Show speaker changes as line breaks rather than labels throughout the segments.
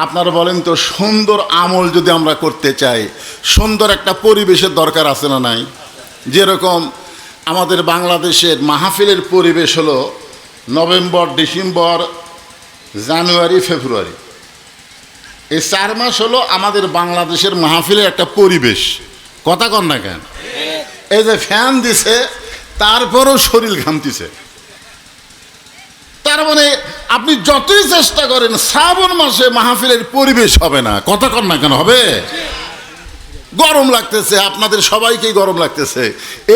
আপনারা বলেন তো, সুন্দর আমল যদি আমরা করতে চাই, সুন্দর একটা পরিবেশের দরকার আছে না নাই? যেরকম আমাদের বাংলাদেশের মাহফিলের পরিবেশ হলো নভেম্বর, ডিসেম্বর, জানুয়ারি, ফেব্রুয়ারি। এই 4 মাস হলো আমাদের বাংলাদেশের মাহফিলের একটা পরিবেশ। কথা কন না কেন? এই যে ফ্যান দিছে, তারপরও শরীর ঘামতিছে। তার মানে আপনি যতই চেষ্টা করেন, শ্রাবণ মাসে মাহফিলের পরিবেশ হবে না। কথা কন না কেন? হবে। গরম লাগতেছে, আপনাদের সবাইকেই গরম লাগতেছে।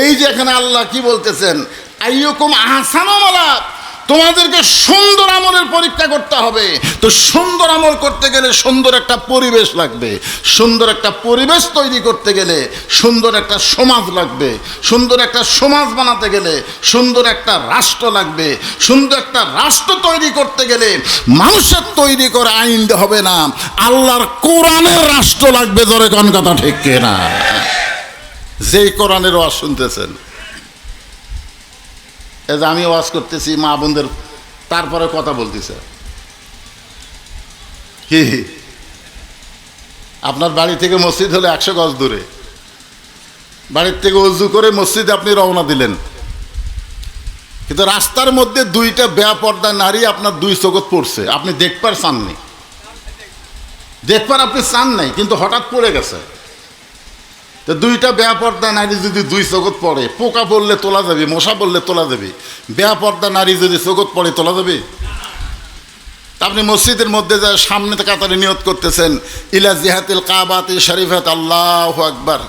এই যে এখানে আল্লাহ কি বলতেছেন, আইয়ুকুম আহসানু আমালা, তোমাদেরকে সুন্দর আমলের পরীক্ষা করতে হবে। তো সুন্দর আমল করতে গেলে সুন্দর একটা পরিবেশ লাগবে। সুন্দর একটা পরিবেশ তৈরি করতে গেলে সুন্দর একটা সমাজ লাগবে। সুন্দর একটা সমাজ বানাতে গেলে সুন্দর একটা রাষ্ট্র লাগবে। সুন্দর একটা রাষ্ট্র তৈরি করতে গেলে মানুষের তৈরি করে আইন হবে না, আল্লাহর কোরআনের রাষ্ট্র লাগবে। জোরে কোন কথা ঠিক কিনা? যেই কোরআনের ওয়াজ শুনতেছেন, এই যে আমি ওয়াজ করতেছি, মা বোনদের তারপরে কথা বলতেছে কি, আপনার বাড়ি থেকে মসজিদ হলে 100 গজ দূরে, বাড়ির থেকে উজু করে মসজিদে আপনি রওনা দিলেন, কিন্তু রাস্তার মধ্যে 2টা বেপর্দা নারী আপনার 2 চোখত পড়ছে, আপনি দেখবার চাননি, দেখবার আপনি চান নাই, কিন্তু হঠাৎ পড়ে গেছে। তো 2টা বেপর্দা নারী যদি 2 চোখত পড়ে, পোকা পড়লে তোলা যাবে, মশা পড়লে তোলা যাবে, বেপর্দা নারী যদি চোখত পড়ে তোলা যাবে? আপনি মসজিদের মধ্যে যা সামনে কাতারে নিয়ত করতেছেন, ইলা জিহাতিল কাবাতি শরীফাত, আল্লাহু আকবার,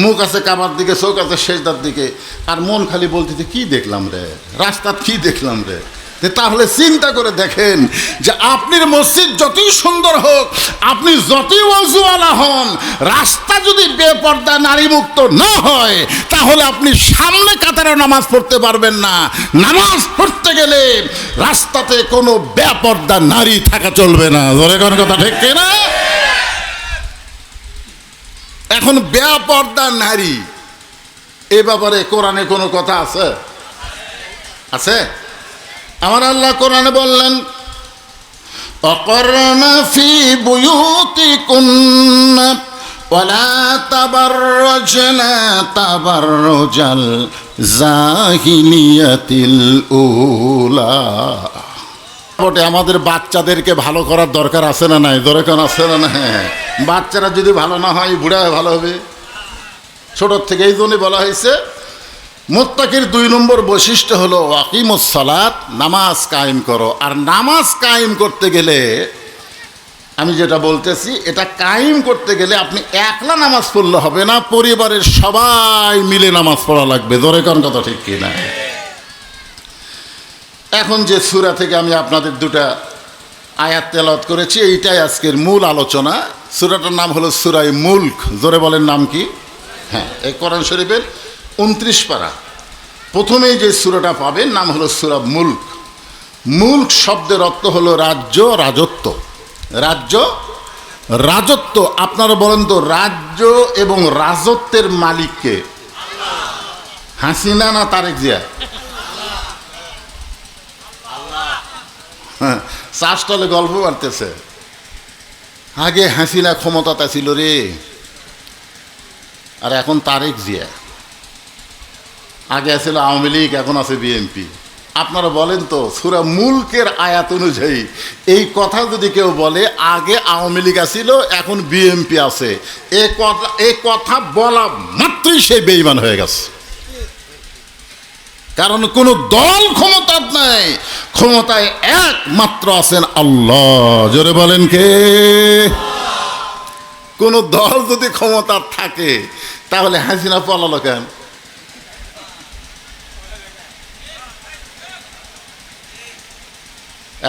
মুখ আছে কাবার দিকে, চোখ আছে সেজদার দিকে, আর মন খালি বলতেছে কি দেখলাম রে, রাস্তা কি দেখলাম রে। তাহলে চিন্তা করে দেখেন যে আপনার মসজিদ যতই সুন্দর হোক, আপনি যতই ওয়াজুওয়ালা হন, রাস্তা যদি বেপর্দা নারী মুক্ত না হয়, তাহলে আপনি সামনে কাতারে নামাজ পড়তে পারবেন না। নামাজ পড়তে গেলে রাস্তাতে কোনো বেপর্দা নারী থাকা চলবে না। ধরে কোন কথা ঠিক কিনা? এখন বেপর্দা নারী এ ব্যাপারে কোরআনে কোনো কথা আছে? আছে? আমার আল্লাহ কোরআনে বললেন, অকরনা ফি বুয়ুতিকুন্না ওয়ালা তাবাররাজনা তাবাররুজাল জাহিলিয়াতিল উলা। আমাদের বাচ্চাদেরকে ভালো করার দরকার আছে না নাই? দরকার আছে না না? বাচ্চারা যদি ভালো না হয়, বুড়া ভালো হবে? ছোটোর থেকে এই জন্যই বলা হয়েছে, মুত্তাকির 2 নম্বর বৈশিষ্ট্য হলো আকিমুস সালাত, নামাজ কায়েম করো। আর নামাজ কায়েম করতে গেলে, আমি যেটা বলতেছি, এটা কায়েম করতে গেলে আপনি একলা নামাজ পড়লে হবে না, পরিবারের সবাই মিলে নামাজ পড়া লাগবে। জোরে কোন কথা ঠিক কিনা? এখন যে সূরা থেকে আমি আপনাদের 2টা আয়াত তেলাওয়াত করেছি, এইটাই আজকের মূল আলোচনা। সূরাটার নাম হলো সূরায়ে মুলক। জোরে বলেন, নাম কি? হ্যাঁ, এই কোরআন শরীফের 29 পারা প্রথমেই যে সূরাটা পাবেন, নাম হলো সূরা মুলক। মুলক শব্দের অর্থ হলো রাজ্য, রাজত্ব। রাজ্য, রাজত্ব। আপনারা বলেন তো, রাজ্য এবং রাজত্বের মালিককে? হাসিনা না তারেক জিয়া? হ্যাঁ, চাষটালে গল্প বাড়তেছে। আগে হাসিনা ক্ষমতাটা ছিল রে, আর এখন তারেক জিয়া। আগে ছিল আওয়ামী লীগ, এখন আছে বিএনপি। আপনারা বলেন তো, সূরা মুলকের আয়াত অনুযায়ী এই কথা যদি কেউ বলে, আগে আওয়ামী লীগ আছিল, এখন বিএনপি আছে, এ কথা বলা মাত্রই সে বেঈমান হয়ে গেছে। কারণ কোনো দল ক্ষমতার নাই, ক্ষমতায় একমাত্র আছেন আল্লাহ। জোরে বলেন কে? কোন দল যদি ক্ষমতার থাকে, তাহলে হাসিনা পালালো কেন?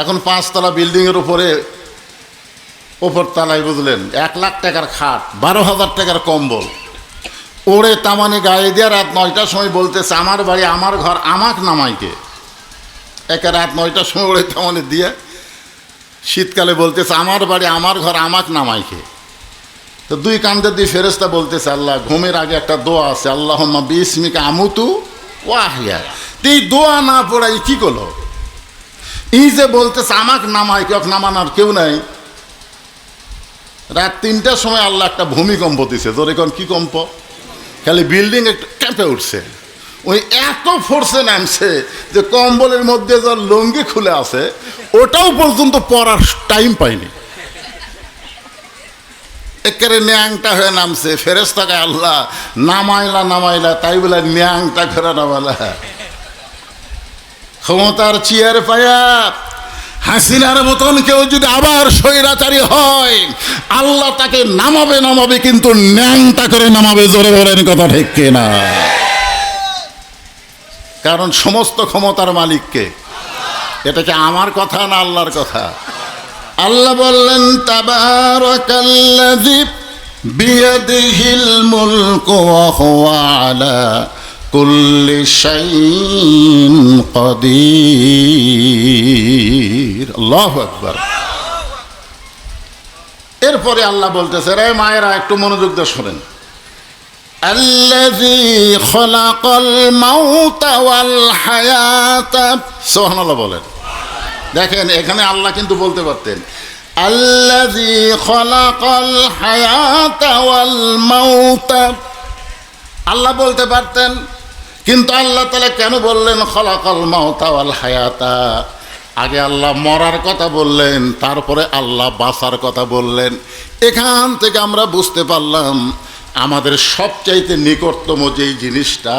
এখন 5 তলা বিল্ডিংয়ের উপরে, ওপর তলায় বুঝলেন 1 লাখ টাকার খাট, 12,000 টাকার কম্বল, ওড়ে তামানে গায়ে দিয়ে রাত 9টার সময় বলতেছে, আমার বাড়ি আমার ঘর আমাক নামাইকে। একে রাত 9টার সময় ওড়ে তামানে দিয়ে শীতকালে বলতেছে, আমার বাড়ি আমার ঘর আমাক নামাইকে। তো 2 কান্দে 2 ফেরেশতা বলতেছে, আল্লাহ, ঘুমের আগে একটা দোয়া আছে, আল্লাহুম্মা বিসমিকা আমুতু ওয়া আহইয়া। এই দোয়া না পড়াই কি করলো? এই যে বলতেছে আমাক নামাইকে, নামানোর কেউ নাই, রাত 3টার সময় আল্লাহ একটা ভূমিকম্প দিছে। তোর এখন কি কম্প? খালি বিল্ডিং একটু কেঁপে উঠছে। ওই এত ফোর্সে নামছে যে কম্বলের মধ্যে যার লুঙ্গি খুলে আছে ওটাও পর্যন্ত পরার টাইম পায়নি, একেবারে ন্যাংটা হয়ে নামছে। ফেরেশতাকে আল্লাহ নামাইলা তাই বলে ন্যাংটা করে নামালা। ক্ষমতার চেয়ার পায়া হাসিনার মতন কেউ যদি আবার স্বৈরাচারী হয়, আল্লাহ তাকে নামাবে কিন্তু ন্যাংটা করে নামাবে। জোরে বলেন কথা ঠিক কিনা? কারণ সমস্ত ক্ষমতার মালিককে। এটা কি আমার কথা না আল্লাহর কথা? আল্লাহ বললেন তাবারাকাল্লাযী বিয়াদিহিল মুলকু ওয়া হুয়া আলা কুল্লি শাইইন কাদির। আল্লাহু আকবার। এরপরে আল্লাহ বলতেছে, রে মায়েরা একটু মনোযোগ দিয়ে শোনেন। আল্লাযী খালাকাল মাউতা ওয়াল হায়াতা। সুবহানাল্লাহ বলেন। দেখেন এখানে আল্লাহ কিন্তু বলতে পারতেন আল্লাযী খালাকাল হায়াতা ওয়াল মাউতা, আল্লাহ বলতে পারতেন, কিন্তু আল্লাহ তাআলা কেন বললেন খালাকাল মাউতা ওয়াল হায়াতা? আগে আল্লাহ মরার কথা বললেন, তারপরে আল্লাহ বাঁচার কথা বললেন। এখান থেকে আমরা বুঝতে পারলাম আমাদের সবচাইতে নিকটতম যেই জিনিসটা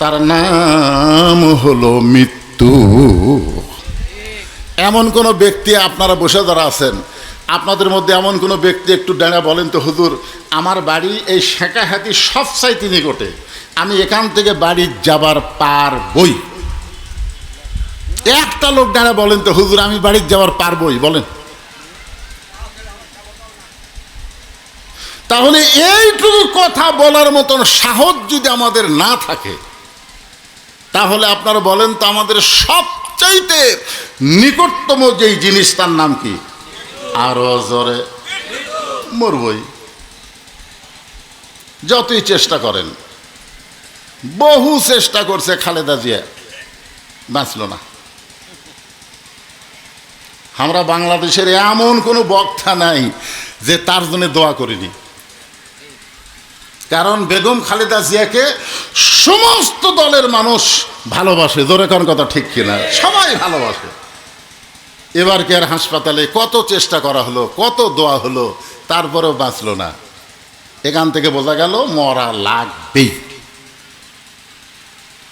তার নাম হলো মৃত্যু। এমন কোনো ব্যক্তি, আপনারা বসে যারা আছেন আপনাদের মধ্যে এমন কোনো ব্যক্তি একটু ডাঙা বলেন তো, হুজুর আমার বাড়ি এই শেখাহাতি সবচাইতে নিকটে, আমি এখান থেকে বাড়ি যাবার পারবই। একটা লোক ডাঙা বলেন তো, হুজুর আমি বাড়ি যাবার পারবই, বলেন। তাহলে এইটুকু কথা বলার মতন সাহস যদি আমাদের না থাকে, তাহলে আপনারা বলেন তো আমাদের সবচাইতে নিকটতম যেই জিনিস তার নাম কি? আরো জোরে। মরবই। যতই চেষ্টা করেন, বহু চেষ্টা করছে খালেদা জিয়া, বাঁচল না। আমরা বাংলাদেশের এমন কোনো বক্তা নাই যে তার জন্য দোয়া করিনি। কারণ বেগম খালেদা জিয়াকে সমস্ত দলের মানুষ ভালোবাসে। জোরে কোন কথা ঠিক কিনা? সবাই ভালোবাসে। এবার কে আর হাসপাতালে কত চেষ্টা করা হলো, কত দোয়া হলো, তারপরেও বাঁচল না। এখান থেকে বোঝা গেল মরা লাগবেই।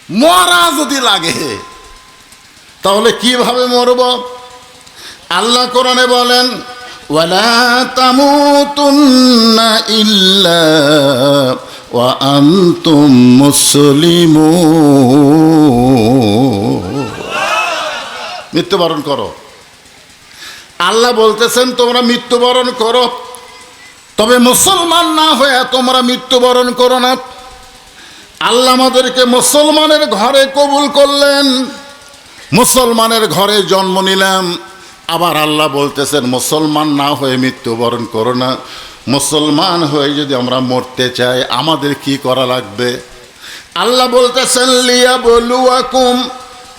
মরা যদি লাগে তাহলে কিভাবে মরব? আল্লাহ কোরআনে বলেন ওয়ালা তামুতুন্না ইল্লা ওয়া আনতুম মুসলিমুন। মৃত্যুবরণ করো। আল্লাহ বলতেছেন তোমরা মৃত্যুবরণ করো, তবে মুসলমান না হয়ে তোমরা মৃত্যুবরণ করো না। আল্লাহ আমাদেরকে মুসলমানের ঘরে কবুল করলেন, মুসলমানের ঘরে জন্ম নিলাম। আবার আল্লাহ বলতেছেন মুসলমান না হয়ে মৃত্যুবরণ করো না। মুসলমান হয়ে যদি আমরা মরতে চাই আমাদের কি করা লাগবে? আল্লাহ বলতেছেন লিয়াবলুয়াকুম,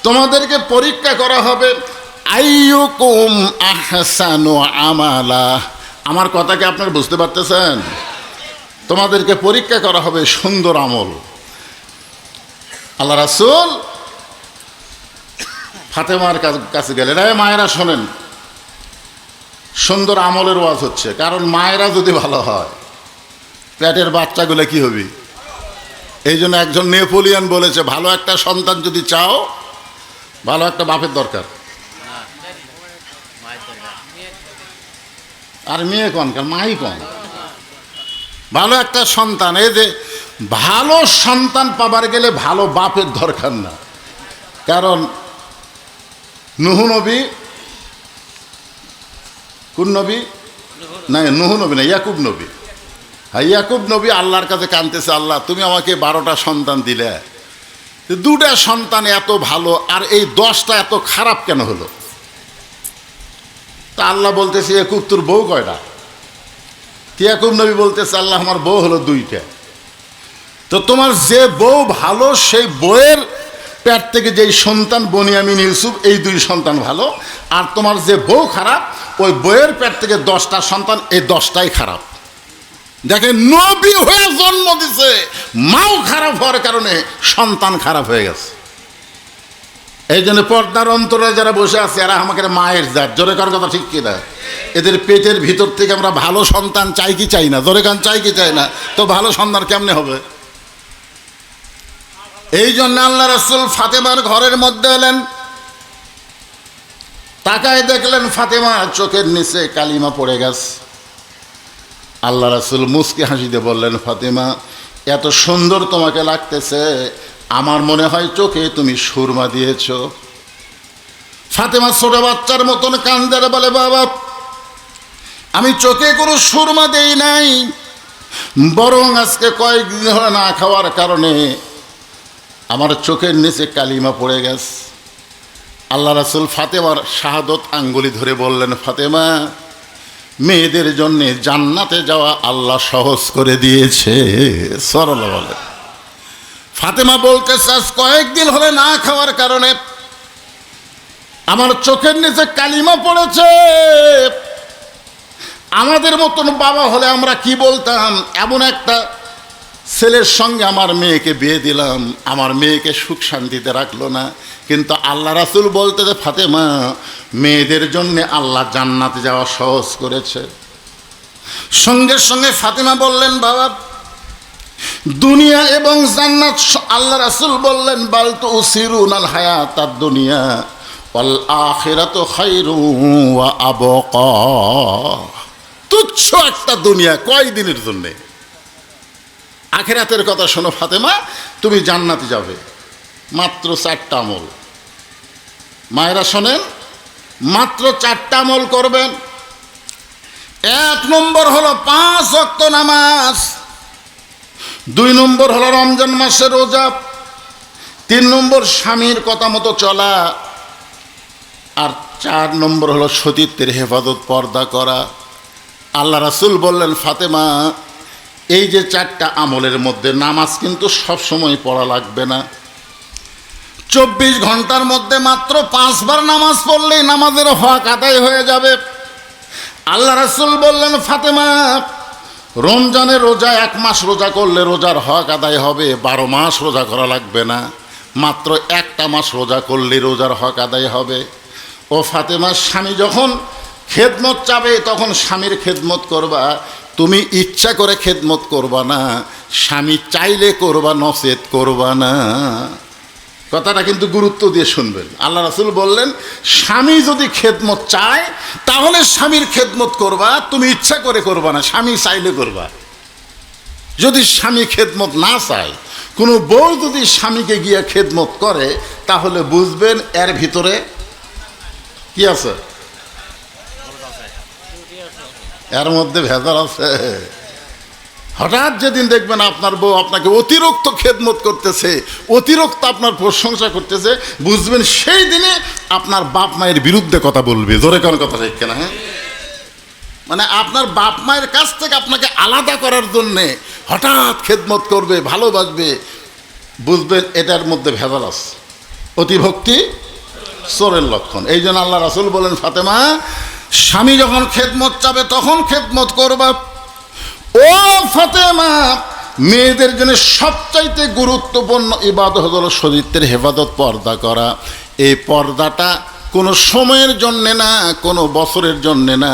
তোমাদেরকে পরীক্ষা করা হবে। আইয়ুকুম আহসানু আমালা। আমার কথা কি আপনারা বুঝতে পারতেছেন? তোমাদেরকে পরীক্ষা করা হবে সুন্দর আমল। আল্লাহ রাসূল ফাতেমার কাছে গেলেন, রে মায়েরা শোনেন, সুন্দর আমলের ওয়াজ হচ্ছে। কারণ মায়েরা যদি ভালো হয় পেটের বাচ্চাগুলো কি হবে? এই জন্য একজন নেপোলিয়ন বলেছে ভালো একটা সন্তান যদি চাও ভালো একটা বাপের দরকার। আর মেয়ে কন, মাই কন। ভালো একটা সন্তান, এই যে ভালো সন্তান পাবার গেলে ভালো বাপের দরকার না। কারণ নুহু নবী, কোন নবী? না নুহু নবী না, ইয়াকুব নবী। হ্যাঁ ইয়াকুব নবী আল্লাহর কাছে কাঁদতেছে, আল্লাহ তুমি আমাকে 12টা সন্তান দিলে, 2টা সন্তান এত ভালো আর এই 10টা এত খারাপ কেন হলো? তা আল্লাহ বলতেছে ইয়াকুব তোর বউ কয়টা? ইয়াকুব নবী বলতেছে আল্লাহ আমার বউ হলো 2টা। তো তোমার যে বউ ভালো সেই বউয়ের পেট থেকে যেই সন্তান বনিয়ামিন ইউসুফ, এই 2 সন্তান ভালো। আর তোমার যে বউ খারাপ ওই বইয়ের পেট থেকে 10টা সন্তান, এই 10টাই খারাপ। দেখেন, নবী হয়ে জন্ম দিছে, মাও খারাপ হওয়ার কারণে সন্তান খারাপ হয়ে গেছে। এই জন্য পর্দার অন্তরে যারা বসে আছে এরা আমাকে মায়ের জাত, জোরে কার কথা ঠিক কিনা? এদের পেটের ভিতর থেকে আমরা ভালো সন্তান চাই কি চাই না? জোরে কান চাই কি চাই না? তো ভালো সন্তান কেমনে হবে? এই জন্য আল্লাহ রাসূল ফাতেমার ঘরের মধ্যে এলেন, তাকায় দেখলেন ফাতেমা চোখের নিচে কালিমা পড়ে গেছে। আল্লাহ রাসূল মুস্কি হাসি দিয়ে বললেন, ফাতেমা, এত সুন্দর তোমাকে লাগতেছে, আমার মনে হয় চোখে তুমি সুরমা দিয়েছ। ফাতেমা ছোট বাচ্চার মতন কান্দে বলে, বাবা, আমি চোখে কোনো সুরমা দেই নাই, বরং আজকে কয়েকদিন হলে না খাওয়ার কারণে আমার চোখের নিচে কালিমা পড়ে গেছে। আল্লাহ রাসূল ফাতেমার শাহাদত আঙ্গুলি ধরে বললেন, ফাতেমা, মেয়েদের জন্য জান্নাতে যাওয়া আল্লাহ সহজ করে দিয়েছে। সাল্লাল্লাহু আলাইহি। ফাতেমা বলতেছে, আজ কয়েকদিন হলে না খাওয়ার কারণে আমার চোখের নিচে কালিমা পড়েছে। আমাদের মতন বাবা হলে আমরা কি বলতাম, এমন একটা ছেলের সঙ্গে আমার মেয়েকে বিয়ে দিলাম, আমার মেয়েকে সুখ শান্তিতে রাখলো না। কিন্তু আল্লাহ রাসূল বলতেছে, ফাতেমা, মেয়েদের জন্য আল্লাহ জান্নাতে যাওয়া সহজ করেছে। সঙ্গে সঙ্গে ফাতেমা বললেন, বাবা, দুনিয়া এবং জান্নাত, আল্লাহ রাসূল বললেন, বাল তুসিরুনাল হায়াতাদ দুনিয়া ওয়াল আখিরাতু খায়রুন ওয়া আবকা। তুচ্ছ একটা দুনিয়া, কয়দিনের জন্য। আখিরাতের কথা শোনো ফাতেমা, তুমি জান্নাতে যাবে, মাত্র 4টা আমল। মায়েরা শোনেন, মাত্র 4টা আমল করবেন। 1 নম্বর হলো 5 ওয়াক্ত নামাজ, 2 নম্বর হলো রমজান মাসে রোজা, 3 নম্বর স্বামীর কথা মতো চলা, আর 4 নম্বর হলো সতীত্বের হেফাজত, পর্দা করা। আল্লাহ রাসূল বললেন, ফাতেমা, এই যে 4টা আমলের মধ্যে নামাজ কিন্তু সব সময় পড়া লাগবে না। 24 ঘন্টার মধ্যে মাত্র 5 বার নামাজ পড়লেই নামাজের হক আদায় হয়ে যাবে। আল্লাহ রাসূল বললেন, ফাতেমা, রমজানের রোজা 1 মাস রোজা করলে রোজার হক আদায় হবে, 12 মাস রোজা করা লাগবে না, মাত্র 1টা মাস রোজা করলে রোজার হক আদায় হবে। ও ফাতেমা, স্বামী যখন খেদমত চাবে তখন স্বামীর খেদমত করবা, তুমি ইচ্ছা করে খেদমত করবা না, স্বামী চাইলে করবা, নচেত করবা না। কথাটা কিন্তু গুরুত্ব দিয়ে শুনবেন। আল্লাহ রাসূল বললেন, স্বামী যদি খেদমত চায় তাহলে স্বামীর খেদমত করবা, তুমি ইচ্ছা করে করবা না, স্বামী চাইলে করবা। যদি স্বামী খেদমত না চায়, কোনো বউ যদি স্বামীকে গিয়ে খেদমত করে, তাহলে বুঝবেন এর ভিতরে কি আছে, এর মধ্যে ভেজাল আছে। হঠাৎ যেদিন দেখবেন আপনার বউ আপনাকে অতিরিক্ত খেদমত করতেছে, অতিরিক্ত আপনার প্রশংসা করতেছে, বুঝবেন সেই দিনে আপনার বাপ মায়ের বিরুদ্ধে কথা বলবে। জোরে কারণ কথা ঠিক না? হ্যাঁ, মানে আপনার বাপ মায়ের কাছ থেকে আপনাকে আলাদা করার জন্যে হঠাৎ খেদমত করবে, ভালোবাসবে, বুঝবেন এটার মধ্যে ভেজাল আছে। অতিভক্তি চোরের লক্ষণ। এই জন্য আল্লাহ রাসূল বলেন, ফাতেমা, স্বামী যখন খেদমত চাবে তখন খেদমত করবা। ও ফাতেমা, মেয়েদের জন্য সবচাইতে গুরুত্বপূর্ণ ইবাদত হলো সতীত্বের হেফাজত, পর্দা করা। এই পর্দাটা কোনো সময়ের জন্যে না, কোনো বছরের জন্যে না,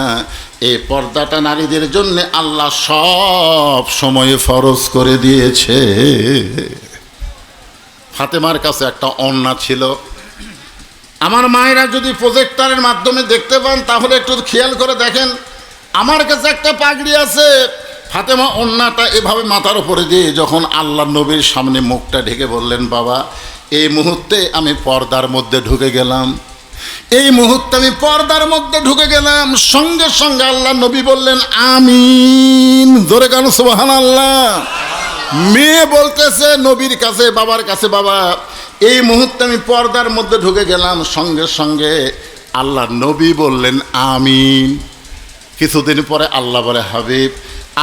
এই পর্দাটা নারীদের জন্যে আল্লাহ সব সময়ে ফরজ করে দিয়েছে। ফাতেমার কাছে একটা ওড়না ছিল। আমার মায়েরা যদি প্রজেক্টরের মাধ্যমে দেখতে পান তাহলে একটু খেয়াল করে দেখেন, আমার কাছে একটা পাগড়ি আছে। ফাতেমা ওড়নাটা এভাবে মাথার উপরে দিয়ে যখন আল্লাহ নবীর সামনে মুখটা ঢেকে বললেন, বাবা, এই মুহূর্তে আমি পর্দার মধ্যে ঢুকে গেলাম, এই মুহূর্তে আমি পর্দার মধ্যে ঢুকে গেলাম। সঙ্গে সঙ্গে আল্লাহ নবী বললেন, আমিন। জোরে কান সুবহানাল্লাহ। মেয়ে বলতেছে নবীর কাছে, বাবার কাছে, বাবা, এই মুহূর্তে আমি পর্দার মধ্যে ঢুকে গেলাম। সঙ্গে সঙ্গে আল্লাহ নবী বললেন, আমিন। কিছুদিন পরে আল্লাহ বলে, হাবিব,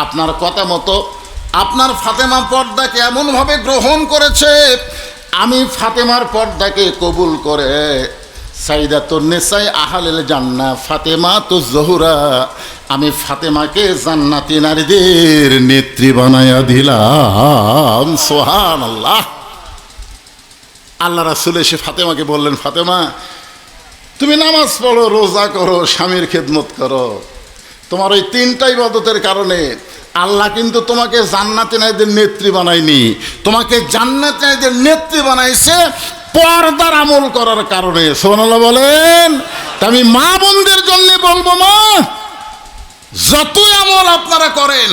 আপনার কথা মতো আপনার ফাতেমা পর্দাকে এমনভাবে গ্রহণ করেছে, আমি ফাতেমার পর্দাকে কবুল করে সাইদাতুন নিসাই আহলিল জান্নাহ ফাতেমাতুজ জোহরা, আমি ফাতেমাকে জান্নাতি নারীদের নেত্রী বানায়া দিলাম। সুবহানাল্লাহ। আল্লাহ রাসূল এসে ফাতেমাকে বললেন, ফাতেমা তুমি নামাজ পড়ো, রোজা করো, স্বামীর খেদমত করো, তোমার ওই তিনটা ইবাদতের কারণে আল্লাহ কিন্তু তোমাকে জান্নাতি নারীদের নেত্রী বানায়নি, তোমাকে জান্নাতি নারীদের নেত্রী বানাইছে পর্দার আমল করার কারণে। সুবহানাল্লাহ বলেন। তা আমি মা বোনদের জন্য বলবো, মা যতই আমল আপনারা করেন,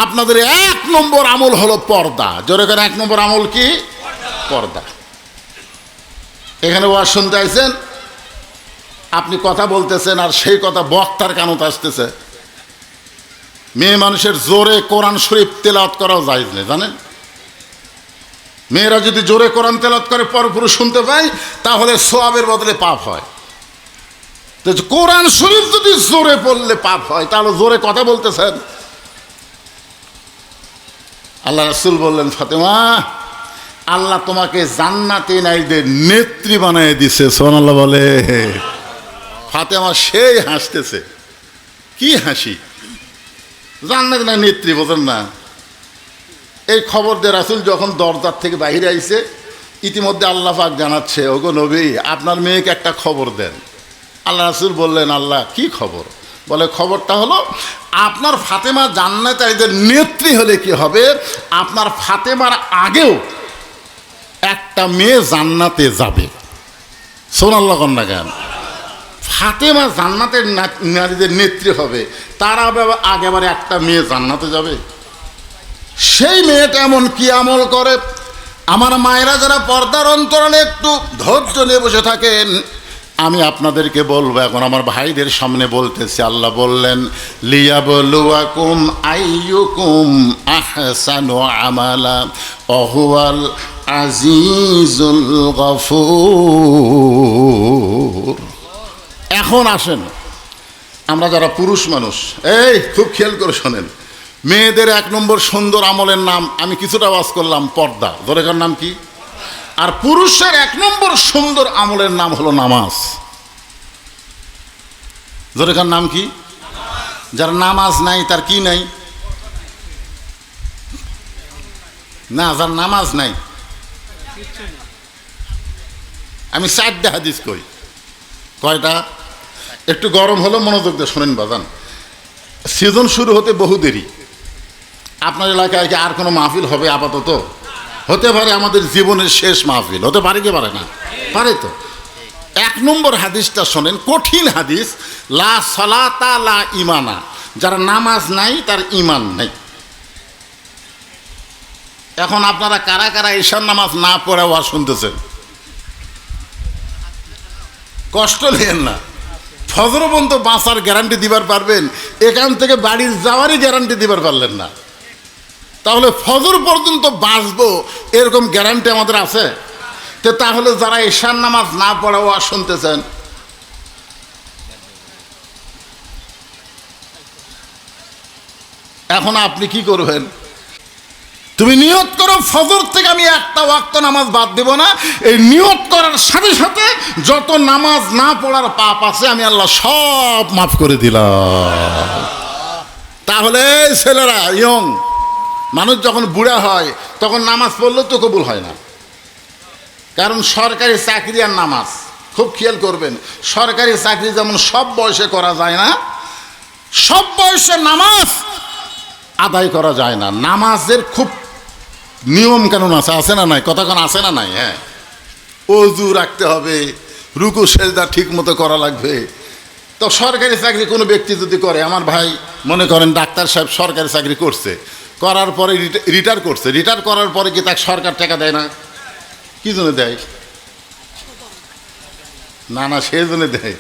আপনাদের 1 নম্বর আমল হলো পর্দা। জোরে করে 1 নম্বর আমল কি? পর্দা। এখানে ওয়াজ শুনতে আইছেন, আপনি কথা বলতেছেন আর সেই কথা বক্তার কানত আসতেছে। মেয়ে মানুষের জোরে কোরআন শরীফ তেলাওয়াত করাও জায়েজ নেই, জানেন? মেয়েরা যদি জোরে কোরআন তেলাওয়াত করে পরপুরুষ শুনতে পায়, তাহলে সওয়াবের বদলে পাপ হয়। তো কোরআন শরীফ যদি জোরে পড়লে পাপ হয়, তাহলে জোরে কথা বলতেছেন। আল্লাহ রাসূল বললেন, ফাতেমা আল্লাহ তোমাকে জান্নাতি নারীদের নেত্রী বানিয়ে দিছে। সুবহানাল্লাহ বলে। ফাতেমা সেই হাসতেছে, কি হাসি! জান্নাতি নারী নেত্রী, বোঝেন না? এই খবর দিয়ে রাসূল যখন দরজার থেকে বাইরে আইছে, ইতিমধ্যে আল্লাহ পাক জানাচ্ছে, ওগো নবী আপনার মেয়েকে একটা খবর দেন। আল্লাহ রাসূল বললেন, আল্লাহ কি খবর? বলে, খবরটা হলো আপনার ফাতেমা জান্নাতি নারীদের নেত্রী হলে কি হবে, আপনার ফাতেমার আগেও একটা মেয়ে জান্নাতে যাবে। সুবহানাল্লাহ কন্যা গান। ফাতেমা জান্নাতের নারীদের নেত্রী হবে, তার আগেবারে একটা মেয়ে জান্নাতে যাবে। সেই মেয়েটা এমন কি আমল করে? আমার মায়েরা যারা পর্দার অন্তরালে একটু ধৈর্য নিয়ে বসে থাকেন, আমি আপনাদেরকে বলবো, এখন আমার ভাইদের সামনে বলতেছি। আল্লাহ বললেন, লিয়াবলুয়াকুম আইয়ুকুম আহসানু আমালা ওয়া হুয়াল আজিজুল গফুর। এখন আসেন, আমরা যারা পুরুষ মানুষ, এই খুব খেয়াল করে শোনেন, মেয়েদের 1 নম্বর সুন্দর আমলের নাম আমি কিছুটা ওয়াজ করলাম, পর্দা। দরকার নাম কি? আর পুরুষের 1 নম্বর সুন্দর আমলের নাম হলো নামাজ। দরকার নাম কি? যার নামাজ নাই তার কি নাই? না, যার নামাজ নাই। আমি 4টা হাদিস কই। কয়টা? একটু গরম হলো, মনোযোগ দিয়ে শোনেন বাজান। সিজন শুরু হতে বহু দেরি। আপনার এলাকায় কি আর কোনো মাহফিল হবে? আপাতত হতে পারে আমাদের জীবনের শেষ মাহফিল, হতে পারে কি পারে না? পারে তো। 1 নম্বর হাদিসটা শোনেন, কঠিন হাদিস। লা সালাতা লা ইমানা, যার নামাজ নাই তার ঈমান নাই। এখন আপনারা কারা কারা ঈশার নামাজ না পড়ে ওয়াজ শুনতেছেন? কষ্ট নেন না, ফজর পর্যন্ত বাঁচার গ্যারান্টি দিবার পারবেন, এখান থেকে বাড়ির যাওয়ারই গ্যারান্টি দিবার পারলেন না, তাহলে ফজর পর্যন্ত বাঁচবো এরকম গ্যারান্টি আমাদের আছে? তো তাহলে যারা ঈশার নামাজ না পড়ে ওয়াজ শুনতেছেন, এখন আপনি কি করবেন? তুমি নিয়ত করো, ফজর থেকে আমি একটা ওয়াক্ত নামাজ বাদ দেব না। এই নিয়ত করার সাথে সাথে যত নামাজ না পড়ার পাপ আছে আমি আল্লাহ সব মাফ করে দিলাম। তাহলে ছেলেরা, ইয়ং মানুষ যখন বুড়া হয় তখন নামাজ পড়লেও তো কবুল হয় না, কারণ সরকারি চাকরি আর নামাজ, খুব খেয়াল করবেন, সরকারি চাকরি যেমন সব বয়সে করা যায় না, সব বয়সে নামাজ আদায় করা যায় না। নামাজের খুব নিয়ম কানুন আছে না নাই? কতক্ষণ আছে না নাই? হ্যাঁ, ওযু রাখতে হবে, রুকু সেজদা ঠিক মতো করা লাগবে। তো সরকারি চাকরি কোনো ব্যক্তি যদি করে, আমার ভাই মনে করেন ডাক্তার সাহেব সরকারি চাকরি করছে, করার পরে রিটায়ার করছে, রিটায়ার করার পরে কি তাকে সরকার টাকা দেয় না? কি জন্য দেয়? না না, সেই জন্য দেয়।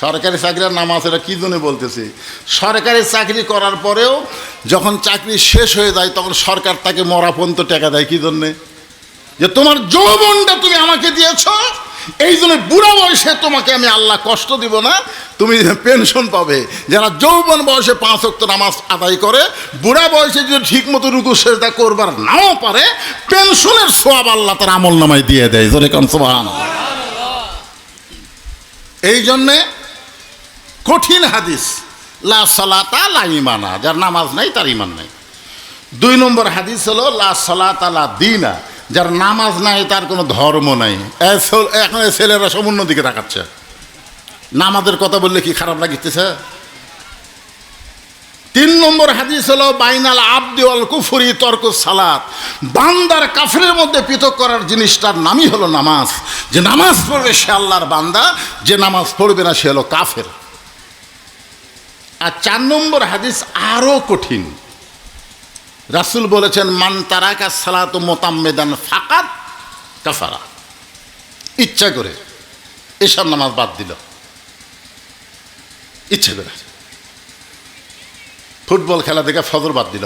সরকারি চাকরি আর নামাজ, এটা কী জন্য বলতেছি? সরকারি চাকরি করার পরেও যখন চাকরি শেষ হয়ে যায় তখন সরকার তাকে মরা পর্যন্ত টাকা দেয়। কী জন্যে? যে তোমার যৌবনটা তুমি আমাকে দিয়েছ, এই জন্য বুড়া বয়সে তোমাকে আমি আল্লাহ কষ্ট দিব না, তুমি পেনশন পাবে। যারা যৌবন বয়সে 5 ওয়াক্ত নামাজ আদায় করে, বুড়া বয়সে যদি ঠিক মতো রুকু সেজদা করবার নাও পারে, পেনশনের সওয়াব আল্লাহ তার আমল নামায় দিয়ে দেয়। জোরে কান সুবহানাল্লাহ। এই জন্যে কঠিন হাদিস, লা সালাতা লা ইমানা, যার নামাজ নাই তার ইমান নাই। 2 নম্বর হাদিস হলো লা সালাতা লা দীনা, যার নামাজ নাই তার কোনো ধর্ম নাই। এখন ছেলেরা সব অন্যদিকে তাকাচ্ছে, নামাজের কথা বললে কি খারাপ লাগিতেছে? 3 নম্বর হাদিস হলো বাইনাল আবদি ওয়াল কুফরি তরকুস সালাত, বান্দার কাফেরের মধ্যে পৃথক করার জিনিসটার নামই হলো নামাজ। যে নামাজ পড়বে সে আল্লাহর বান্দা, যে নামাজ পড়বে না সে হলো কাফের। আর 4 নম্বর হাদিস আরো কঠিন। রাসূল বলেছেন মান তারাকা সালাতু মুতাম্মিদান ফাকাত কাফারা, ইচ্ছা করে এসব নামাজ বাদ দিল, ইচ্ছা করে। ফুটবল খেলা দেখে ফজর বাদ দিল,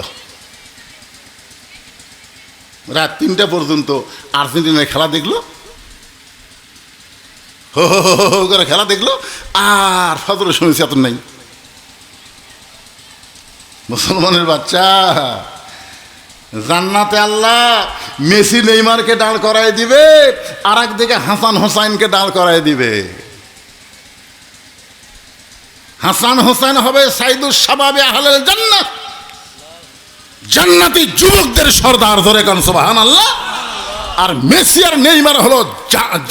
রাত 3টা পর্যন্ত আর্জেন্টিনার খেলা দেখলো, হো হো হো করে খেলা দেখলো, আর ফজরের সময় চেতন নাই। মুসলমানের বাচ্চা, জান্নাতে আল্লাহ মেসি নেইমারকে দাঁড় করায় দিবে, আর একদিকে হাসান হোসাইনকে দাঁড় করায় দিবে। হাসান হোসেন হবে সাইদুস শাবাবে আহলেল জান্নাত, জান্নাতি যুবকদের সর্দার, ধরে কোন সুবহানাল্লাহ। আর মেসি আর নেইমার হলো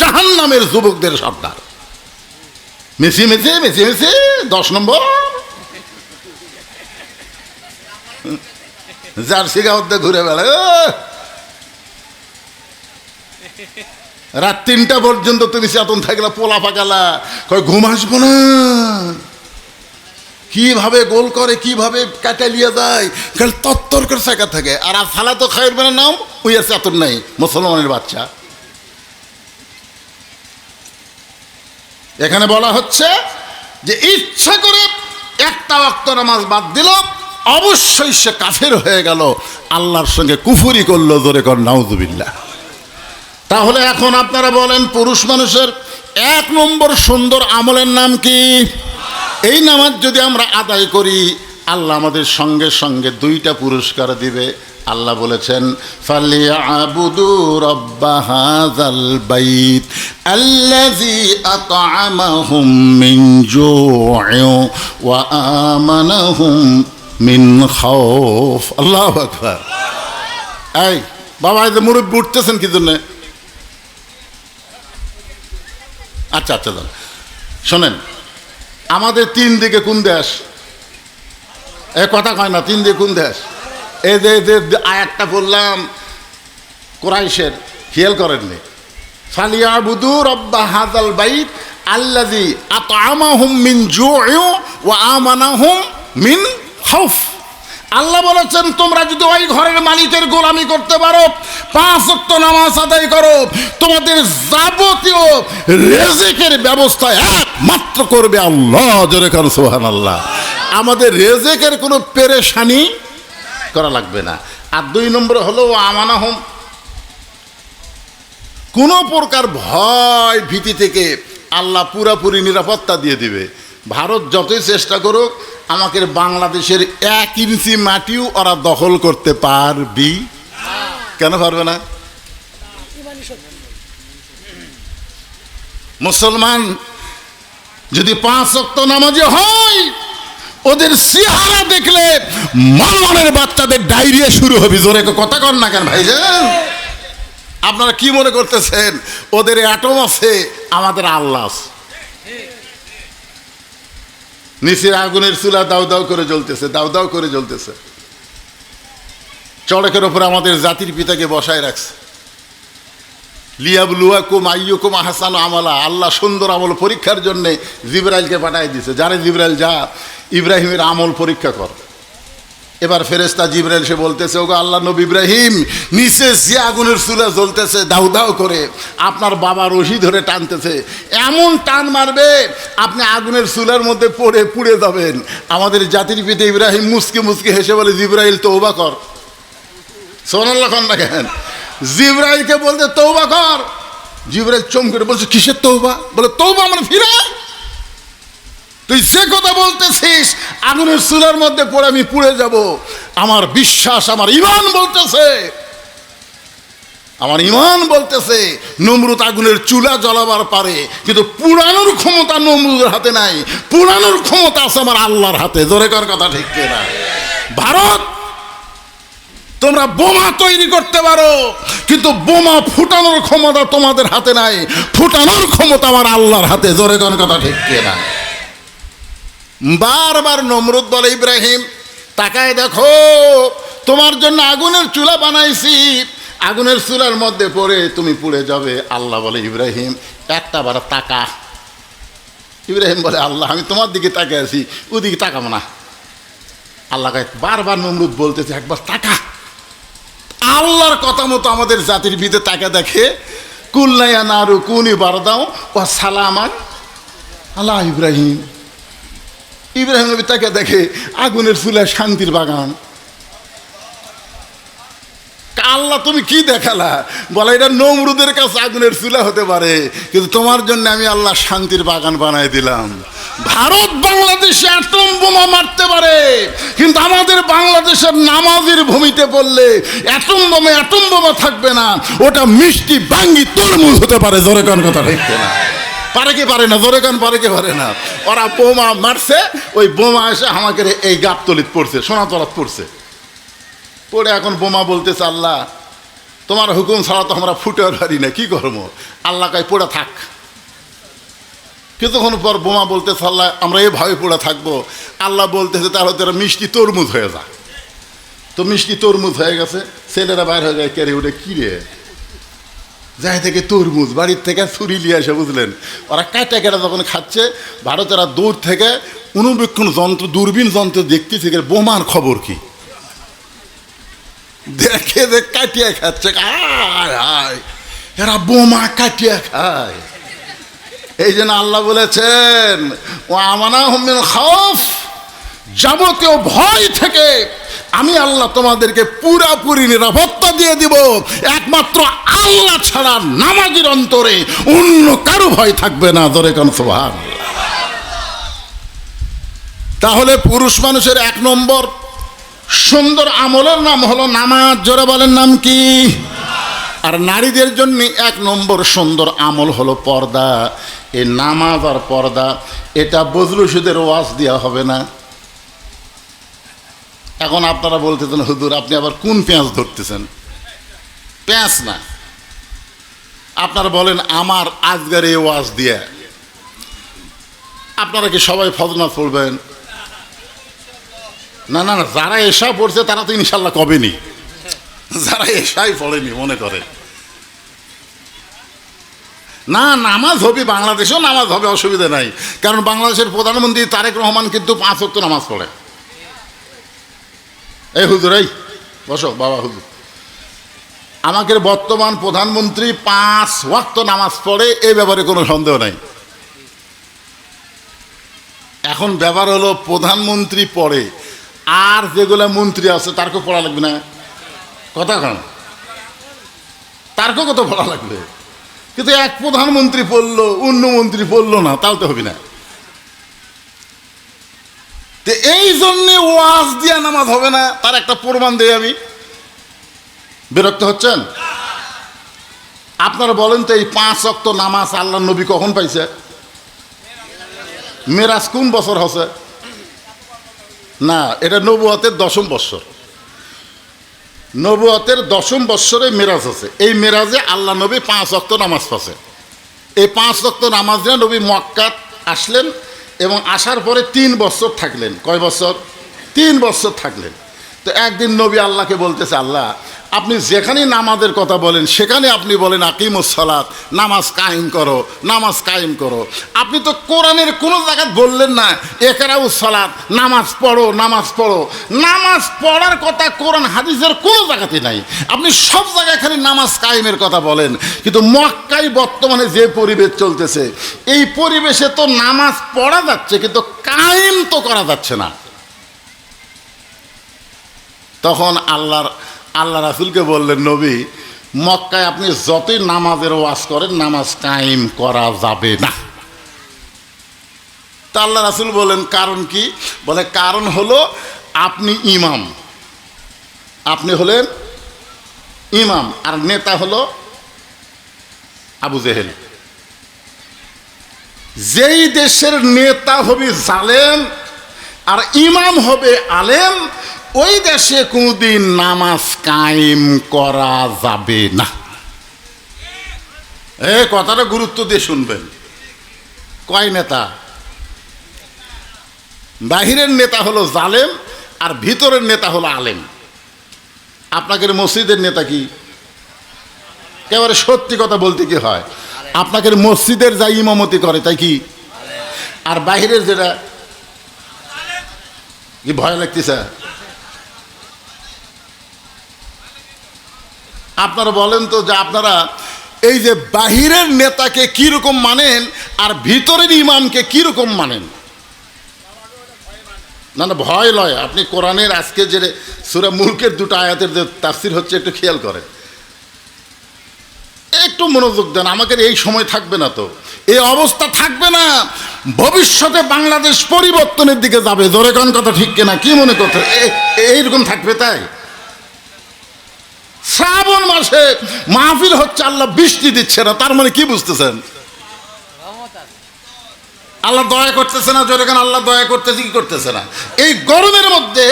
জাহান্নামের যুবকদের সর্দার। মেসি মেসি মেসি মেসি 10 নম্বর জার্সি গাওতে ঘুরে বেড়ায়, রাত 3টা পর্যন্ত তুমি চেতন থাকলে পোলা পাকালা, কয় ঘুম আসবো না, কিভাবে গোল করে, কিভাবে কাটালিয়ে যায়, খালি তত্তর করে চাকা থাকে। আর সালা তো খায়ের বেলা নাম ওই আর চেতন নাই মুসলমানের বাচ্চা। এখানে বলা হচ্ছে যে ইচ্ছা করে একটা ওয়াক্ত নামাজ বাদ দিল, অবশ্যই সে কাফের হয়ে গেল, আল্লাহর সঙ্গে কুফরি করলো, জোরে কর নাউজুবিল্লাহ। তাহলে এখন আপনারা বলেন, পুরুষ মানুষের 1 নম্বর সুন্দর আমলের নাম কি? এই নামাজ যদি আমরা আদায় করি, আল্লাহ আমাদের সঙ্গে সঙ্গে 2টা পুরস্কার দিবে। আল্লাহ বলেছেন ফালিয়াবুদু রাব্বা হাযাল বাইত আল্লাযী আত'আমাহুম মিন জু'ইন ওয়া আমানাহুম মিন খাউফ। আল্লাহু আকবার। এই বাবা, এই যে মুরব্বি উঠতেছেন কি জন্য? আচ্ছা আচ্ছা শোনেন, আমাদের 3 দিকে কোন দেশ? এ কথা কয় না, 3 দিকে কোন দেশ? এই যে আয়াতটা বললাম কুরাইশের, খেয়াল করেননি? ফালিয়াবুদু রাব্বা হাযাল বাইত আল্লাযী আত'আমাহুম মিন জু'ইন ওয়া আমানাহুম মিন খাউফ। আল্লাহ বলেছেন তোমরা যদি ওই ঘরের মালিকের গোলামি করতে পারো, 5 ওয়াক্ত নামাজ আদায় করো, তোমাদের যাবতীয় রিজিকের ব্যবস্থা একমাত্র করবে আল্লাহ, জোরে কারণ সুবহানাল্লাহ। আমাদের রিজিকের কোনো পেরেশানি করা লাগবে না। আর 2 নম্বর হলো আমানাহুম, কোনো প্রকার ভয় ভীতি থেকে আল্লাহ পুরাপুরি নিরাপত্তা দিয়ে দিবে। ভারত যতই চেষ্টা করুক, আমাকে বাংলাদেশের 1 ইঞ্চি মাটিও ওরা দখল করতে পারবি? কেন পারবে না? মুসলমান যদি 5 ওয়াক্ত নামাজি হয়, ওদের চেহারা দেখলে মাননের বাচ্চাদের ডায়রিয়া শুরু হবে। জোরে কথা কর না কেন ভাইজান? আপনারা কি মনে করতেছেন ওদের অ্যাটম আছে, আমাদের আল্লাহ আছে? নিচের আগুনের চুলা দাউ দাউ করে জ্বলতেছে, দাউ দাউ করে জ্বলতেছে। চড়কের ওপরে আমাদের জাতির পিতাকে বসায় রাখছে। লিয়াবলুয়াকুম আইয়ুকুম আহসানু আমালা, আল্লাহ সুন্দর আমল পরীক্ষার জন্য জিবরাইলকে পাঠাই দিয়েছে। যারে জিবরাইল যা ইব্রাহিমের আমল পরীক্ষা কর। এবার ফেরেশতা জিবরাইল সে বলতেছে, ওগো আল্লাহ নবী ইব্রাহিম, নিচে যে আগুনের চুলা জ্বলতেছে দাউ দাউ করে, আপনার বাবা রশি ধরে টানতেছে, এমন টান মারবে আপনি আগুনের চুলার মধ্যে পড়ে পুড়ে যাবেন। আমাদের জাতির পিতা ইব্রাহিম মুসকে মুসকে হেসে বলে, জিবরাইল তওবা কর। সুবহানাল্লাহ কন না কেন? জিবরাইলকে বলতে তওবা কর। জিবরাইল চমকে বলছে, কিসের তওবা? বলে তওবা মানে ফিরায়। তুই যে কথা বলতেছিস আগুনের চুলার মধ্যে পড়ে আমি পুড়ে যাব, আমার বিশ্বাস, আমার ঈমান বলতেছে আমার ঈমান বলতেছে নমরুদ আগুনের চুলা জ্বালাবার পারে, কিন্তু পুরানোর ক্ষমতা নমরুদের হাতে নাই, পুরানোর ক্ষমতা আছে আমার আল্লাহর হাতে। জোরে কর কথা ঠিক কিনা? ভারত, তোমরা বোমা তৈরি করতে পারো, কিন্তু বোমা ফুটানোর ক্ষমতা তোমাদের হাতে নাই, ফুটানোর ক্ষমতা আমার আল্লাহর হাতে। জোরে কোন কথা ঠিক কিনা? বারবার নমরুদ বলে, ইব্রাহিম তাকায় দেখো, তোমার জন্য আগুনের চুলা বানাইছি, আগুনের চুলার মধ্যে পড়ে তুমি পুড়ে যাবে। আল্লাহ বলে, ইব্রাহিম একটা বার তাকা। ইব্রাহিম বলে, আল্লাহ আমি তোমার দিকে তাকিয়ে আছি, ওদিকে তাকাবো না। আল্লাহ বারবার নমরুদ বলতেছে, একবার তাকা। আল্লাহর কথা মতো আমাদের জাতির ভিতরে তাকে দেখে, কুল্লাইয়া নারু কুনি বারদাও ও সালামান আল্লাহ ইব্রাহিম। ইব্রাহিম নবী তাকে দেখে আগুনের চুলায় শান্তির বাগান। আল্লাহ তুমি কি দেখালা? বলে, এটা নমরুদের কাছে আগুনের চুলা হতে পারে, কিন্তু তোমার জন্য আমি আল্লাহ শান্তির বাগান বানাই দিলাম। ভারত বাংলাদেশে অ্যাটম বোমা মারতে পারে, কিন্তু আমাদের বাংলাদেশের নামাজের ভূমিতে পড়লে অ্যাটম বোমা থাকবে না, ওটা মিষ্টি বাঙ্গি তরমুজ হতে পারে। জোরে কান কথা ঠিক না? পারে কি পারে না? জোরে কান পারে কি পারে না? ওরা বোমা মারছে, ওই বোমা এসে আমাকে এই গাবতলিত পড়ছে, সোনাতলাত পড়ছে, পড়ে এখন বোমা বলতেছে, আল্লাহ তোমার হুকুম ছাড়া তো আমরা ফুটে পারি না, কি করবো? আল্লাহ কাই পড়ে থাক। কিছুক্ষণ পর বোমা বলতেছে, আল্লাহ আমরা এভাবে পড়ে থাকবো। আল্লাহ বলতেছে, তাহলে তারা মিষ্টি তরমুজ হয়ে যা। তো মিষ্টি তরমুজ হয়ে গেছে, ছেলেরা বাইর হয়ে যায়, কেড়ে উঠে কিরে যাই থেকে তরমুজ বাড়ির থেকে ছুরি নিয়ে আসে, বুঝলেন? ওরা কাটা কেটে যখন খাচ্ছে, ভারতেরা দূর থেকে অনুবীক্ষণ যন্ত্র, দূরবীন যন্ত্র দেখতেছে বোমার খবর কি, দেখে যে কাটিয়ে খাচ্ছে। এরা বোমা কাটিয়ে খায়। এই জন্য আল্লাহ বলেছেন, ও আমানা হুমিন খাউফ, যাবতীয় ভয় থেকে আমি আল্লাহ তোমাদেরকে পুরাপুরি নিরাপত্তা দিয়ে দিব। একমাত্র আল্লাহ ছাড়া নামাজের অন্তরে অন্য কারো ভয় থাকবে না। ধরে কেন সুবহানাল্লাহ। তাহলে পুরুষ মানুষের এক নম্বর সুন্দর আমলের নাম হলো নামাজ। জোরে বলেন নাম কি? আর নারীদের জন্য এক নম্বর সুন্দর আমল হলো পর্দা। এই নামাজ আর পর্দা, এটা বজলুসুদের ওয়াজ দেওয়া হবে না। এখন আপনারা বলতেছেন, হুজুর আপনি আবার কোন পেঁয়াজ ধরতেছেন? পেঁয়াজ না, আপনারা বলেন আমার আজকের এই ওয়াজ দিয়ে আপনারা কি সবাই ফজর নামাজ পড়বেন? না না না, যারা এসা পড়ছে তারা তো ইনশাল্লাহ কবেনি, যারা এসাই পড়েনি মনে করে না, নামাজ হবে, বাংলাদেশেও নামাজ হবে, অসুবিধা নাই। কারণ বাংলাদেশের প্রধানমন্ত্রী তারেক রহমান কিন্তু 5 ওয়াক্ত নামাজ পড়ে। এই হুজুর, এই বসো বাবা হুজুর, আমাদের বর্তমান প্রধানমন্ত্রী 5 ওয়াক্ত নামাজ পড়ে, এই ব্যাপারে কোনো সন্দেহ নাই। এখন ব্যাপার হলো প্রধানমন্ত্রী পড়ে, আর যেগুলো মন্ত্রী আছে তারকেও পড়া লাগবে না? কথা কেন? তারকেও কত পড়া লাগবে? কিন্তু এক প্রধানমন্ত্রী পড়লো, অন্য মন্ত্রী পড়লো না, তাও তো হবে না। তো এই জন্যে ওয়াজ দিয়া নামাজ হবে না, তার একটা প্রমাণ দেই আমি। বিরক্ত হচ্ছেন? আপনারা বলেন তো, এই 5 ওয়াক্ত নামাজ আল্লাহ নবী কখন পাইছে? মেরাজ কোন বছর হচ্ছে? না, এটা নবুয়তের 10ম বৎসর। নবুয়তের 10ম বৎসরে মেরাজ আছে। এই মেরাজে আল্লাহ নবী 5 ওয়াক্ত নামাজ পড়ছে। এই 5 ওয়াক্ত নামাজ নিয়ে নবী মক্কাত আসলেন এবং আসার পরে 3 বছর থাকলেন। কয় বছর? 3 বছর থাকলেন। তো একদিন নবী আল্লাহকে বলতেছে, আল্লাহ আপনি যেখানেই নামাজের কথা বলেন সেখানে আপনি বলেন আকিমুস সালাত, নামাজ কায়েম করো, নামাজ কায়েম করো। আপনি তো কোরআনের কোনো জায়গায় বললেন না ইকরাউস সালাত, নামাজ পড়ো, নামাজ পড়ো। নামাজ পড়ার কথা কোরআন হাদিসের কোনো জায়গাতে নাই। আপনি সব জায়গায় খালি নামাজ কায়েমের কথা বলেন। কিন্তু মক্কায় বর্তমানে যে পরিবেশ চলতেছে, এই পরিবেশে তো নামাজ পড়া যাচ্ছে কিন্তু কায়েম তো করা যাচ্ছে না। তখন আল্লাহ রাসূলকে বললেন, নবী মক্কায় আপনি যতই নামাজের ওয়াজ করেন, নামাজ কায়েম করা যাবে না। তা আল্লাহ রাসূল বলেন, কারণ কি? বলে, কারণ হলো আপনি ইমাম, আপনি হলেন ইমাম, আর নেতা হলো আবু জেহেল। যেই দেশের নেতা হবে জালেম আর ইমাম হবে আলেম, ওই দেশে কোনদিন নামাজ কায়েম করা যাবে না। এই কথাটা গুরুত্ব দিয়ে শুনবেন। কয় নেতা? বাহিরের নেতা হলো জালেম আর ভিতরের নেতা হলো আলেম। আপনাদের মসজিদের নেতা কি? একেবারে সত্যি কথা বলতে কি হয়, আপনাদের মসজিদের যা ইমামতি করে তাই কি? আর বাহিরের যেটা কি ভয় লাগতেছে? আপনারা বলেন তো যে আপনারা এই যে বাহিরের নেতাকে কিরকম মানেন আর ভিতরের ইমামকে কিরকম মানেন? না না, ভয় লয়। আপনি কোরআনের আজকে যে সূরা মুলকের দুটো আয়াতের যে তাফসীর হচ্ছে একটু খেয়াল করেন, একটু মনোযোগ দেন। আমাদের এই সময় থাকবে না, তো এই অবস্থা থাকবে না। ভবিষ্যতে বাংলাদেশ পরিবর্তনের দিকে যাবে। জোরে কোন কথা ঠিক কিনা? কি মনে করতে এইরকম থাকবে? তাই শ্রাবণ মাসে মাহফিল হচ্ছে, আল্লাহ বৃষ্টি দিচ্ছে না, তার মানে কি বুঝতেছেন? আল্লাহ দয়া করতেছে না। জোরে কোন আল্লাহ দয়া করতেছে কি করতেছে না? এই গরমের মধ্যে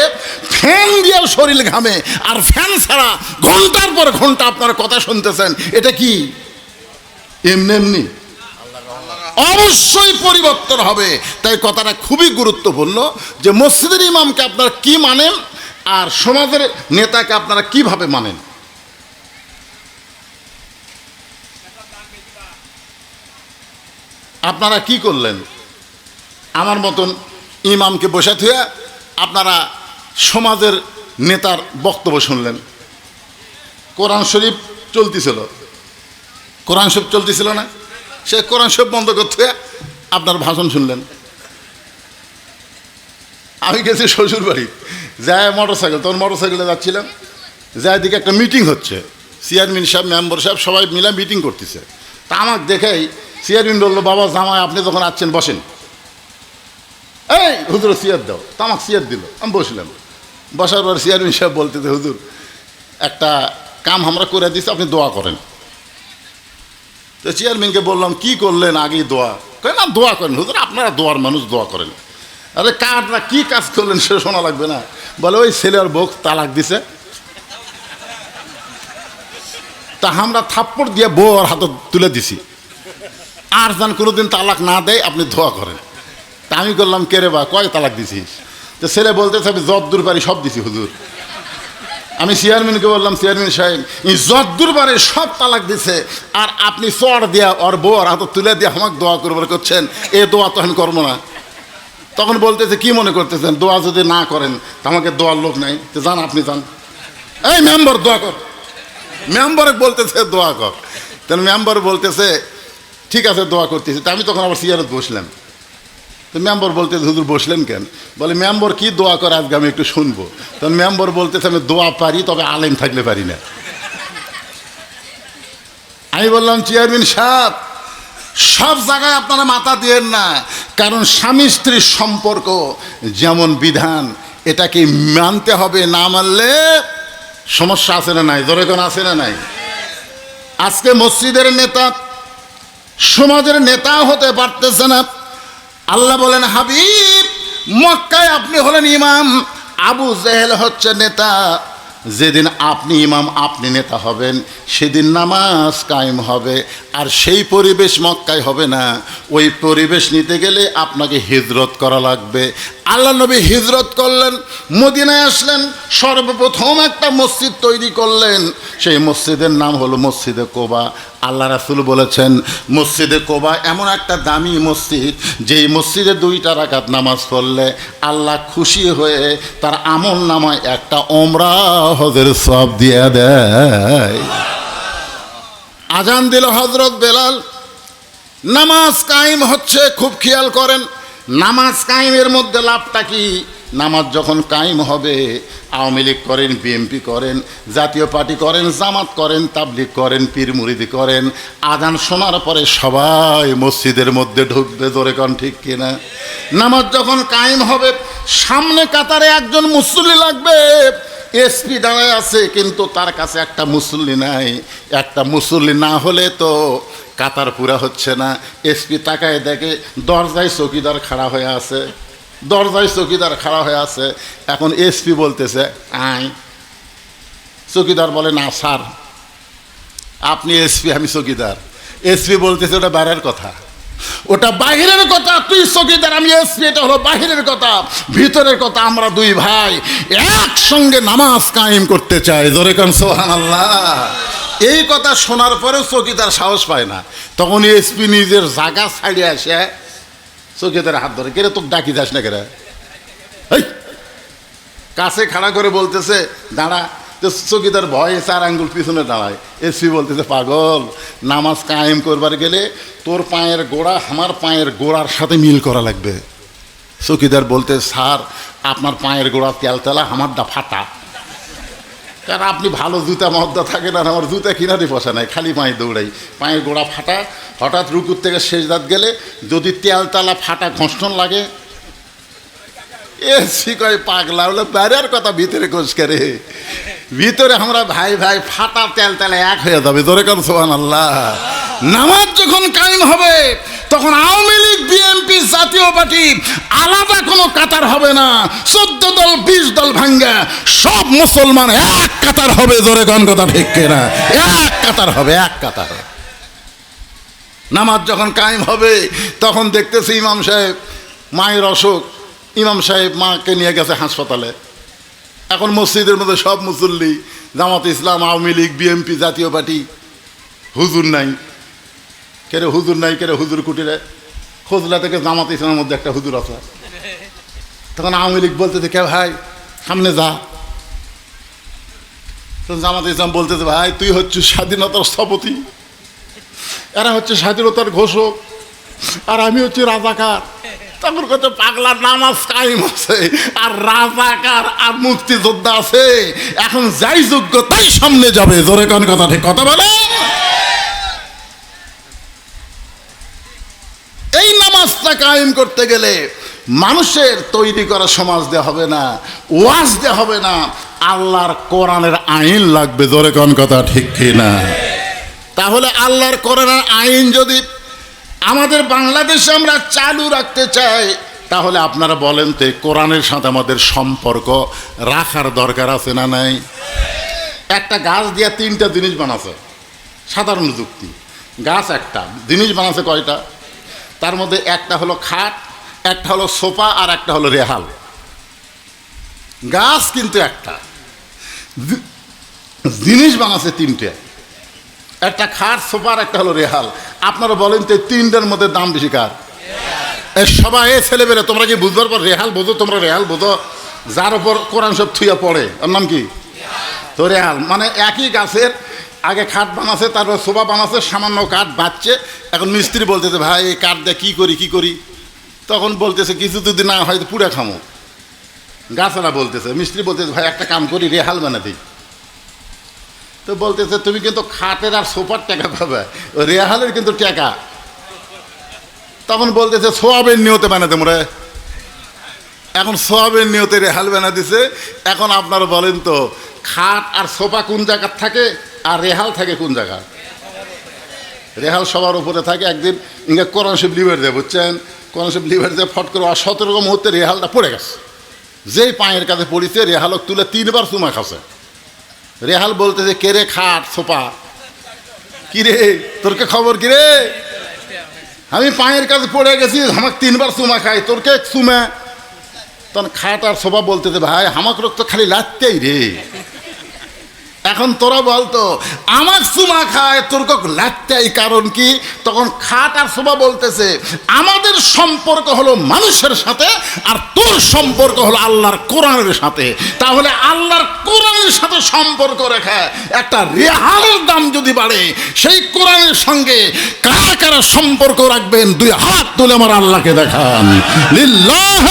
ফ্যান দিয়ে শরীর ঘামে, আর ফ্যান ছাড়া ঘন্টার পর ঘন্টা আপনারা কথা শুনতেছেন, এটা কি এমনি এমনি? অবশ্যই পরিবর্তন হবে। তাই কথাটা খুবই গুরুত্বপূর্ণ যে মসজিদের ইমামকে আপনারা কি মানেন আর সমাজের নেতাকে আপনারা কিভাবে মানেন। আপনারা কি করলেন? আমার মতন ইমামকে বসে থুয়ে আপনারা সমাজের নেতার বক্তব্য শুনলেন। কোরআন শরীফ চলতেছিল, কোরআন শরীফ চলতেছিল না, সে কোরআন শরীফ বন্ধ করতে আপনার ভাষণ শুনলেন। আমি গেছি শ্বশুর বাড়ি, যায় মোটরসাইকেল, তখন মোটরসাইকেলে যাচ্ছিলাম, যায় দিকে একটা মিটিং হচ্ছে, চেয়ারম্যান সাহেব, মেম্বার সাহেব সবাই মিলে মিটিং করতেছে। তা আমাকে দেখেই চেয়ারম্যান বললো, বাবা জামাই আপনি যখন আসছেন বসেন। এই হুজুর চেয়ার দাও, তা আমাকে চেয়ার দিল, আমি বসলাম। বসার পর চেয়ারম্যান সাহেব বলতেছে, হুজুর একটা কাম আমরা করে দিচ্ছি, আপনি দোয়া করেন। তো চেয়ারম্যানকে বললাম, কি করলেন? আগেই দোয়া করেন। না, দোয়া করেন হুজুর, আপনারা দোয়ার মানুষ, দোয়া করেন। আরে কাজটা কি কাজ করলেন সে শোনা লাগবে না? বলে ওই ছেলের বউ তালাক দিছে, তা আমরা থাপ্পড় দিয়ে বউ আর হাতে তুলে দিছি, আর যেন কোনোদিন তালাক না দেয়, আপনি দোয়া করেন। তা আমি করলাম, কে রে বা, কয় তালাক দিছিস? তো ছেলে বলতেছে, আমি যদ্দূর পারি সব দিছি হুজুর। আমি চেয়ারম্যানকে বললাম, চেয়ারম্যান সাহেব যদ্দূর পারে সব তালাক দিছে, আর আপনি চড় দিয়া ওর বউ আর হাতে তুলে দিয়ে আমাকে দোয়া করবার করছেন, এ দোয়া তো আমি করবো না। তখন বলতেছে, কি মনে করতেছেন দোয়া যদি না করেন তা আমাকে দোয়ার লোক নাই? তো যান, আপনি যান, এই মেম্বার দোয়া কর। মেম্বারে বলতেছে দোয়া কর। তাহলে মেম্বার বলতেছে ঠিক আছে দোয়া করতেছি। তা আমি তখন আবার চেয়ারে বসলাম। তো মেম্বার বলতেছে, হুজুর বসলেন কেন? বলে মেম্বার কি দোয়া করে আজকে আমি একটু শুনবো। তখন মেম্বার বলতেছে, আমি দোয়া পারি, তবে আলেম থাকলে পারি না। আমি বললাম, চেয়ারম্যান সাহেব সব জায়গায় আপনারা মাথা দিয়েন না, কারণ স্বামী স্ত্রীর সম্পর্ক যেমন বিধান, এটাকে মানতে হবে, না মানলে সমস্যা আছে না নাই? জোরে কোন আছে না নাই? আজকে মসজিদের নেতা সমাজের নেতা হতে পারতেছে না। আল্লাহ বলেন, হাবিব মক্কায় আপনি হলেন ইমাম, আবু জেহেল হচ্ছে নেতা। যেদিন আপনি ইমাম, আপনি নেতা হবেন, সেদিন নামাজ কায়েম হবে। আর সেই পরিবেশ মক্কায় হবে না। ওই পরিবেশ নিতে গেলে আপনাকে হিজরত করা লাগবে। আল্লাহ নবী হিজরত করলেন, মদিনায় আসলেন, সর্বপ্রথম একটা মসজিদ তৈরি করলেন। সেই মসজিদের নাম হলো মসজিদে কোবা। আল্লাহ রাসূল বলেছেন, মসজিদে কোবা এমন একটা দামি মসজিদ, যেই মসজিদে 2 রাকাত নামাজ পড়লে আল্লাহ খুশি হয়ে তার আমল নামায় একটা ওমরা হজের সওয়াব দিয়ে দেয়। আজান দিল হযরত বেলাল, নামাজ কায়েম হচ্ছে। খুব খেয়াল করেন, নামাজ কায়েমের মধ্যে লাভটা কি? নামাজ যখন কায়েম হবে, আওয়ামী লীগ করেন, বিএনপি করেন, জাতীয় পার্টি করেন, জামাত করেন, তাবলিগ করেন, পীর মুরিদি করেন, আজান শোনার পরে সবাই মসজিদের মধ্যে ঢুকবে। জোরে কোন ঠিক কিনা? নামাজ যখন কায়েম হবে, সামনে কাতারে একজন মুসল্লি লাগবে, এসপি দাঁড়ায় আছে, কিন্তু তার কাছে একটা মুসল্লি নাই। একটা মুসল্লি না হলে তো কাতার পুরা হচ্ছে না। এসপি তাকায় দেখে দরজায় চৌকিদার খাড়া হয়ে আছে, দরজায় চৌকিদার খাড়া হয়ে আছে। এখন এসপি বলতেছে আয়। চৌকিদার বলে না স্যার, আপনি এসপি, আমি চৌকিদার। এসপি বলতেছে ওটা বাইরের কথা, ওটা বাহিরের কথা, তুই চৌকিদার আমি এসপি, এটা হলো বাহিরের কথা। ভিতরের কথা আমরা দুই ভাই একসঙ্গে নামাজ কায়েম করতে চাই। জোরে কান সুবহানাল্লাহ। এই কথা শোনার পরেও চৌকিদার সাহস পায় না। তখন এসপি নিজের জায়গা ছাড়িয়ে আসে চৌকিদারের হাত ধরে, কেরে তোকে ডাকি যাস না কেরে, এই কাছে খাড়া করে বলতেছে দাঁড়া। তো চৌকিদার ভয়ে 4 আঙ্গুল পিছনে দাঁড়ায়। এসপি বলতেছে পাগল, নামাজ কায়েম করবার গেলে তোর পায়ের গোড়া আমার পায়ের গোড়ার সাথে মিল করা লাগবে। চৌকিদার বলতে স্যার আপনার পায়ের গোড়া তেলতেলা, আমারটা ফাটা। কারণ আপনি ভালো জুতা মহদ্দা থাকেন, আর আমার জুতা কিনারে বসা নাই, খালি পায়ে দৌড়াই, পায়ের গোড়া ফাটা। হঠাৎ রুকুর থেকে সেজদাত গেলে যদি তেলতলা ফাটা ঘষণ লাগে, এসি কয় পাগলা হলো বাইরের কথা, ভিতরে কোষ করে, ভিতরে আমরা ভাই ভাই ফাটা তেলতলা এক হয়ে যাবে। জোরে কান সুবহানাল্লাহ। নামাজ যখন কায়েম হবে তখন আওয়ামী লীগ, বিএনপি, জাতীয় পার্টি আলাদা কোনো কাতার হবে না। 14 দল 20 দল ভাঙ্গা সব মুসলমান এক কাতার হবে। জোরে কান কথা ঠিক কিনা? এক কাতার হবে, এক কাতার। নামাজ যখন কায়েম হবে তখন দেখতেছি ইমাম সাহেব মায়ের অসুখ, ইমাম সাহেব মাকে নিয়ে গেছে হাসপাতালে। এখন মসজিদের মধ্যে সব মুসল্লি, জামাত ইসলাম, আওয়ামী লীগ, বিএনপি, জাতীয় পার্টি। হুজুর নাই, কেরে হুজুর নাই, কেরে হুজুর কুটিরে। খোঁজলা থেকে জামাত ইসলামের মধ্যে একটা হুজুর আছে। তখন আওয়ামী লীগ বলতেছে কে ভাই সামনে যা। তখন জামাত ইসলাম বলতেছে ভাই তুই হচ্ছিস স্বাধীনতার স্থপতি, এরা হচ্ছে স্বাধীনতার ঘোষক, আর আমি হচ্ছি রাজাকার। তখন কত পাগলা, নামাজ কায়েম আছে আর রাজাকার আর মুক্তিযোদ্ধা আছে, এখন যাই যোগ্য তাই সামনে যাবে। জোরে কোন কথা ঠিক কথা বলে। এই নামাজটা কায়েম করতে গেলে মানুষের তৈরি করা সমাজ দেওয়া হবে না, ওয়াজ দেওয়া হবে না, আল্লাহর কোরআনের আইন লাগবে। জোরে কোন কথা ঠিক কিনা? তাহলে আল্লাহর কোরআনের আইন যদি আমাদের বাংলাদেশে আমরা চালু রাখতে চাই, তাহলে আপনারা বলেন তো কোরআনের সাথে আমাদের সম্পর্ক রাখার দরকার আছে না নাই? একটা গাছ দিয়ে 3টা জিনিস বানাছে, সাধারণ যুক্তি। গাছ একটা জিনিস বানাছে কয়টা? তার মধ্যে একটা হলো খাট, একটা হলো সোফা, আর একটা হলো রেহাল। গাছ কিন্তু একটা, জিনিস বানাছে 3টে, একটা খাট, সোফা, আর একটা হলো রেহাল। আপনারা বলেন তো 3টার মধ্যে দাম বেশি কার? সবাই ছেলেবেলে তোমরা কি বুঝবার পর রেহাল বোঝো? তোমরা রেহাল বোঝো? যার ওপর কোরআন সব থুইয়া পড়ে, ওর নাম কি? তো রেহাল। মানে একই গাছের আগে খাট বানাছে, তারপর সোফা বানাছে, সামান্য কাঠ বাঁচছে। এখন মিস্ত্রি বলতেছে ভাই এই কাঠ দিয়ে কী করি? তখন বলতেছে কিছু যদি না হয় তো পুরা খামো। গাছেরা বলতেছে, মিস্ত্রি বলতেছে ভাই একটা কাম করি, রেহাল বানা দিই। তো বলতেছে তুমি কিন্তু খাটের আর সোফার টাকা পাবে, রেহালের কিন্তু টাকা। তখন বলতেছে সোয়াবের নিয়তে বানাতে মোরে। এখন সোয়াবের নিয়তে রেহাল বানা দিছে। এখন আপনারা বলেন তো খাট আর সোফা কোন জায়গার থাকে আর রেহাল থাকে কোন জায়গা? রেহাল সবার উপরে থাকে। একদিন ইঙ্গা কোরআন শরীফ লিভার দেয়, বুঝছেন? কোরআন শরীফ লিভার দিয়ে ফট করে 17 মুহূর্তে রেহালটা পড়ে গেছে। যেই পায়ের কাছে পড়েছে রেহালক তুলে 3বার চুমা খাচ্ছে। রেহাল বলতেছে কে রে খাট সোফা, কিরে তোরকে খবর কিরে? আমি পায়ের কাছে পড়ে গেছি, আমাকে 3বার চুমা খাই, তোরকে চুমা। তখন খাট আর সোফা বলতেছে ভাই আমাকে তো খালি লাগতেই রে। এখন তোরা বলতো আমার চুমা খায় তোর লাগতেই কারণ কি? তখন খাট আর সোফা বলতেছে আমাদের সম্পর্ক হলো মানুষের সাথে, আর তোর সম্পর্ক হলো আল্লাহর কোরআনের সাথে। তাহলে আল্লাহর কোরআনের সাথে সম্পর্ক রেখে একটা রেহালের দাম যদি বাড়ে, সেই কোরআনের সঙ্গে কারা কারা সম্পর্ক রাখবেন? 2 হাত তুলে আমার আল্লাহকে দেখান। লিল্লাহ